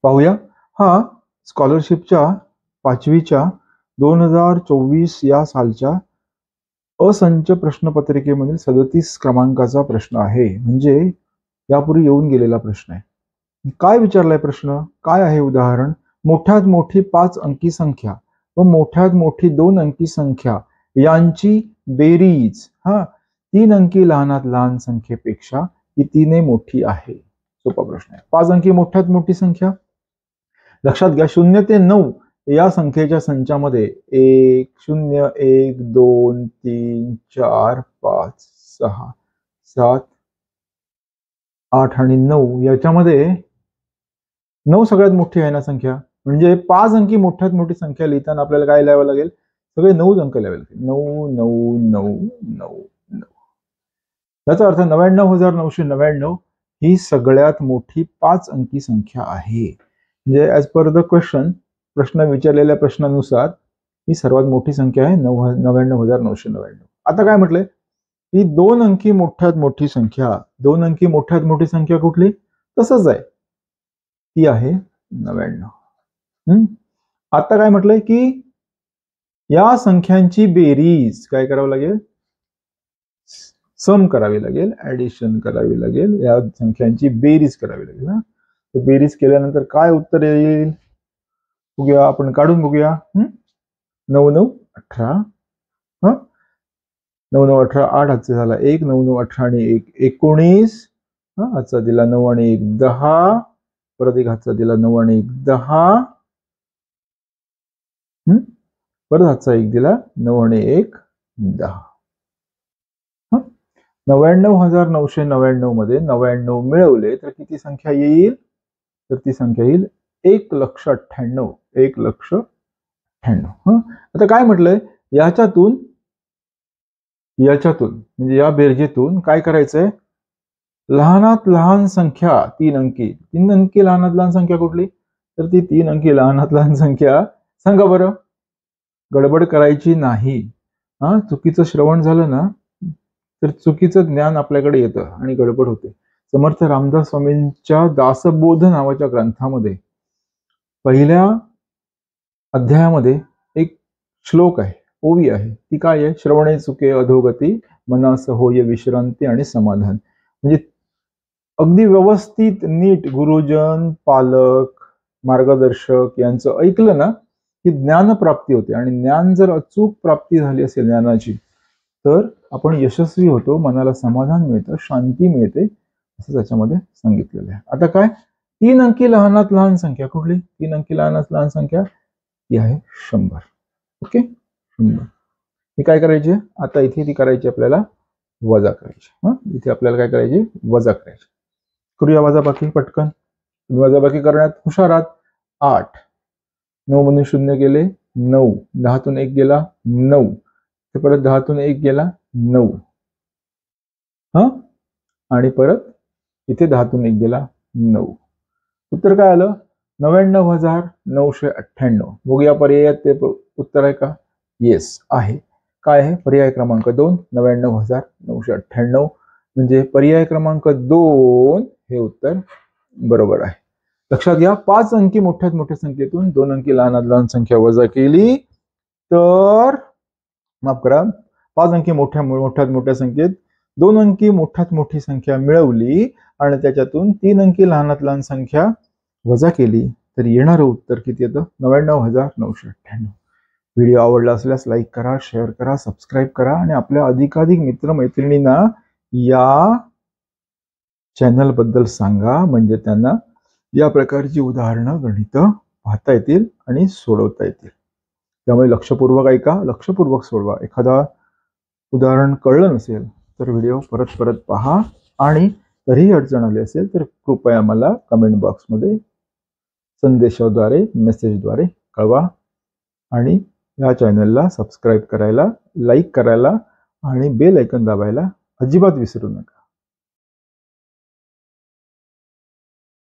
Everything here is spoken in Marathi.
पाहूया. हा स्कॉलरशिपच्या 5वीच्या 2024 या सालच्या असंच प्रश्नपत्रिकेमधील 37 क्रमांकाचा प्रश्न आहे. म्हणजे यापूर्वी येऊन गेलेला प्रश्न आहे. काय विचारलाय प्रश्न? काय आहे उदाहरण? मोठ्यात मोठी 5 अंकी संख्या व मोठ्यात मोठी 2 अंकी संख्या यांची बेरीज 3 अंकी लहानात लहान संख्येपेक्षा कितीने मोठी आहे? सोपा प्रश्न आहे. 5 अंकी मोठ्यात मोठी संख्या लक्षात घ्या. 0 ते 9 या संख्येच्या संचामध्ये 1 0 1 2 3 4 5 6 7 8 आणि 9 याच्यामध्ये 9 सगळ्यात मोठी आहे ना संख्या. म्हणजे 5 अंकी मोठ्यात मोठी संख्या लिहिताना आपल्याला काय लिहावं लागेल? सगळे 9 अंक लिहावे लागतील. 9 9 9 9 9. याचा अर्थ 99,999 ही सगळ्यात मोठी 5 अंकी संख्या आहे. म्हणजे ऍज पर द क्वेश्चन, प्रश्न विचारलेल्या प्रश्नानुसार ही सर्वात मोठी संख्या आहे 99,999. आता काय म्हटलंय? ही 2 अंकी मोठ्यात मोठी संख्या, 2 अंकी मोठ्यात मोठी संख्या कुठली? तसंच आहे, ती आहे 99. आता काय म्हटलंय की या संख्यांची बेरीज काय करावं लागेल? सम करावी लागेल, ऍडिशन करावी लागेल, या संख्यांची बेरीज करावी लागेल. बेरीज केल्यानंतर काय उत्तर येईल बघूया, आपण काढून बघूया. 9 9 18, 9 9 18, 8 हातचा झाला 1, 9 9 18 आणि 1 19, हातचा दिला 9 आणि 1 10, परत एक हातचा दिला 9 आणि 1 10, परत हातचा 1 दिला 9 आणि 1 10. 99,999 मध्ये 99 मिळवले तर किती संख्या येईल? तर ती संख्या येईल 1,98,000. 1,98,000. आता काय म्हटलंय? याच्यातून म्हणजे या बेरजेतून काय करायचंय? लहानात लहान संख्या 3 अंकी, 3 अंकी लहानात लहान संख्या कुठली? तर ती 3 अंकी लहानात लहान संख्या सांगा बरं. गडबड करायची नाही. चुकीचं श्रवण झालं ना तर चुकीचं ज्ञान आपल्याकडे येतं आणि गडबड होते. समर्थ रामदास स्वामींच्या दासबोध नावाच्या ग्रंथामध्ये पहिल्या अध्यायामध्ये एक श्लोक आहे, ओवी आहे. ती काय आहे? श्रवणे चुके अधोगती, मनास होय विश्रांती आणि समाधान. म्हणजे अगदी व्यवस्थित नीट गुरुजन, पालक, मार्गदर्शक यांचं ऐकलं ना की ज्ञान प्राप्ती होते. आणि ज्ञान जर अचूक प्राप्ती झाली असेल ज्ञानाची तर आपण यशस्वी होतो, मनाला समाधान मिळतं, शांती मिळते, असं त्याच्यामध्ये सांगितलेलं आहे. आता काय? 3 अंकी लहानात लहान संख्या कुठली? 3 अंकी लहानात लहान संख्या ती आहे 100. ओके, 100. ही काय करायची? आता इथे ती करायची आपल्याला वजा करायची. इथे आपल्याला काय करायची? वजा करायची. करूया वजाबाकी पटकन. वजाबाकी करण्यात हुशार आहात. 8 9 मधून 0 गेले 9, 10तून 1 गेला 9, परत 10तून 1 गेला 9, आणि परत इथे 10तून 1 गेला 9. उत्तर काय आलं? 99,998. बघूया पर्यायात ते उत्तर आहे का? येस आहे. काय आहे? पर्याय क्रमांक 2, 99,998. म्हणजे पर्याय क्रमांक 2 हे उत्तर बरोबर आहे. लक्षात घ्या, 5 अंकी मोठ्यात मोठ्या संख्येतून 2 अंकी लहानात लहान संख्या वजा केली तर, माफ करा, 5 अंकी मोठ्यात मोठ्या संख्येत 2 अंकी मोठ्यात मोठी संख्या मिळवली आणि त्याच्यातून 3 अंकी लहानात लहान संख्या वजा केली तर येणारं उत्तर किती येतं? 99,998. व्हिडिओ आवडला असल्यास लाईक करा, शेअर करा, सबस्क्राईब करा आणि आपल्या अधिकाधिक मित्रमैत्रिणींना या चॅनल बद्दल सांगा. म्हणजे त्यांना या प्रकारची उदाहरणं, गणित पाहता येतील आणि सोडवता येतील. त्यामुळे लक्षपूर्वक ऐका, लक्षपूर्वक सोडवा. एखादा उदाहरण कळलं नसेल तर व्हिडिओ परत परत पहा आणि तरीही अडचण आली असेल तर कृपया मला कमेंट बॉक्समध्ये संदेशाद्वारे, मेसेजद्वारे कळवा. आणि या चॅनलला सबस्क्राईब करायला, लाईक करायला आणि बेल आयकॉन दाबायला अजिबात विसरू नका.